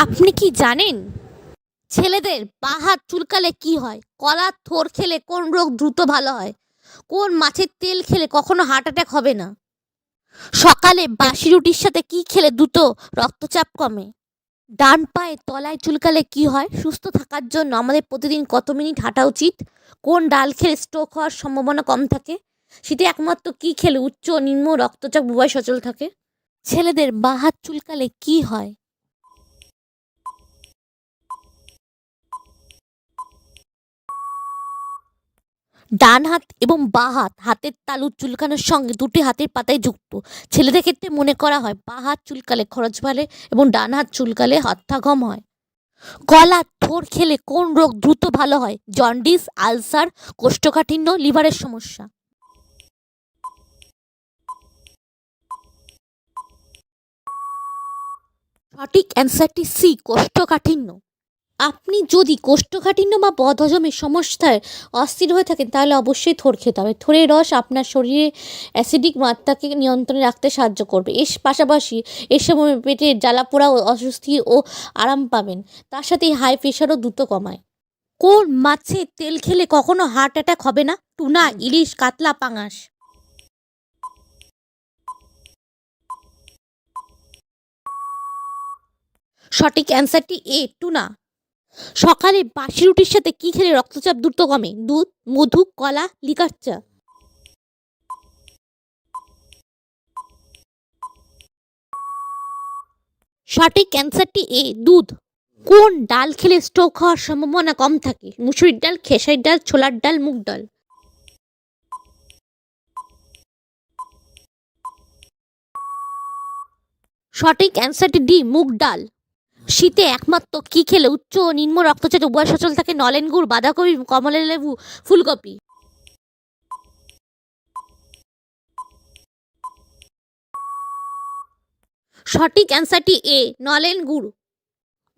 আপনি কি জানেন ছেলেদের পা হাত চুলকালে কি হয়? কলার থোড় খেলে কোন রোগ দ্রুত ভালো হয়? কোন মাছের তেল খেলে কখনো হার্ট অ্যাটাক হবে না? সকালে বাসি রুটির সাথে কি খেলে দ্রুত রক্তচাপ কমে? ডান পায়ে তলায় চুলকালে কি হয়? সুস্থ থাকার জন্য আমাদের প্রতিদিন কত মিনিট হাঁটা উচিত? কোন ডাল খেলে স্ট্রোক হওয়ার সম্ভাবনা কম থাকে? শীতে একমাত্র কি খেলে উচ্চ ও নিম্ন রক্তচাপ উভয় সচল থাকে? ছেলেদের বাঁ হাত চুলকালে কি হয়? ডান হাত এবং বাঁ হাত হাতের তালু চুলকানোর সঙ্গে দুটি হাতের পাতায় যুক্ত। ছেলেদের ক্ষেত্রে মনে করা হয় বাঁ হাত চুলকালে খরচ বাড়ে এবং ডান হাত চুলকালে হত্যাগম হয়। কলার থোড় খেলে কোন রোগ দ্রুত ভালো হয়? জন্ডিস, আলসার, কোষ্ঠকাঠিন্য, লিভারের সমস্যা। সঠিক অ্যান্সারটি সি, কোষ্ঠকাঠিন্য। আপনি যদি কোষ্ঠকাঠিন্য বা বদহজমের সমস্যায় অস্থির হয়ে থাকেন তাহলে অবশ্যই থোড় খেতে হবে। থোড়ের রস আপনার শরীরে অ্যাসিডিক মাত্রাকে নিয়ন্ত্রণে রাখতে সাহায্য করবে। এর পাশাপাশি এর সময় পেটের জ্বালাপোড়া ও অস্বস্তি ও আরাম পাবেন। তার সাথে হাই প্রেশারও দ্রুত কমায়। কোন মাছের তেল খেলে কখনো হার্ট অ্যাটাক হবে না? টুনা, ইলিশ, কাতলা, পাঙাশ। সঠিক অ্যান্সারটি এ, টুনা। সকালে বাসি রুটির সাথে কি খেলে রক্তচাপ দ্রুত কমে? দুধ, মধু, কলা, লিকার চা। সঠিক অ্যান্সারটি এ, দুধ। কোন ডাল খেলে স্ট্রোক হওয়ার সম্ভাবনা কম থাকে? মুসুরির ডাল, খেসারির ডাল, ছোলার ডাল, মুগ ডাল। সঠিক অ্যান্সারটি ডি, মুগ ডাল। শীতে একমাত্র কি খেলে উচ্চ ও নিম্ন রক্তচাপ উভয় সচল থাকে? নলেন গুড়, বাঁধাকপি, কমলা লেবু, ফুলকপি। সঠিক অ্যান্সারটি এ, নলেন গুড়।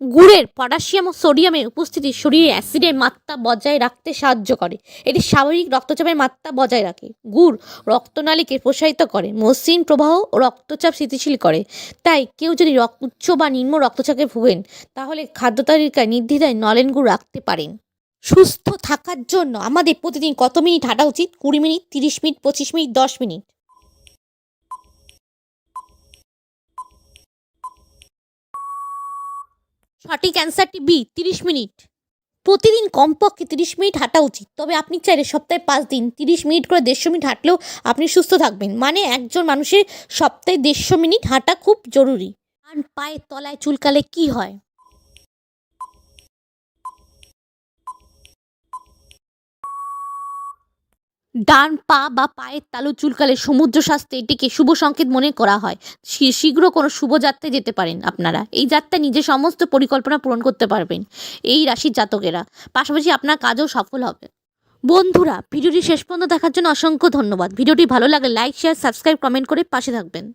গুড়ের পটাশিয়াম ও সোডিয়ামের উপস্থিতি শরীরে অ্যাসিডের মাত্রা বজায় রাখতে সাহায্য করে। এটি স্বাভাবিক রক্তচাপের মাত্রা বজায় রাখে। গুড় রক্তনালীকে প্রসারিত করে, মসৃণ প্রবাহ ও রক্তচাপ স্থিতিশীল করে। তাই কেউ যদি উচ্চ বা নিম্ন রক্তচাপে ভোগেন তাহলে খাদ্য তালিকায় নির্দ্বিধায় নলেন গুড় রাখতে পারেন। সুস্থ থাকার জন্য আমাদের প্রতিদিন কত মিনিট হাঁটা উচিত? 20 মিনিট, 30 মিনিট, 25 মিনিট, 10 মিনিট। সঠিক অ্যান্সারটি বি, 30 মিনিট। প্রতিদিন কমপক্ষে 30 মিনিট হাঁটা উচিত। তবে আপনি চাইলে সপ্তাহে 5 দিন 30 মিনিট করে 150 মিনিট হাঁটলেও আপনি সুস্থ থাকবেন। মানে একজন মানুষের সপ্তাহে 150 মিনিট হাঁটা খুব জরুরি। ডান পায়ের তলায় চুলকালে কি হয়? ডান পা বা পায়ের তালু চুলকালে সমুদ্র শাস্ত্রে এটিকে শুভ সংকেত মনে করা হয়। শীঘ্র কোনো শুভযাত্রায় যেতে পারেন আপনারা। এই যাত্রায় নিজের সমস্ত পরিকল্পনা পূরণ করতে পারবেন এই রাশির জাতকেরা। পাশাপাশি আপনার কাজও সফল হবে। বন্ধুরা, ভিডিওটি শেষ পর্যন্ত দেখার জন্য অসংখ্য ধন্যবাদ। ভিডিওটি ভালো লাগলে লাইক, শেয়ার, সাবস্ক্রাইব, কমেন্ট করে পাশে থাকবেন।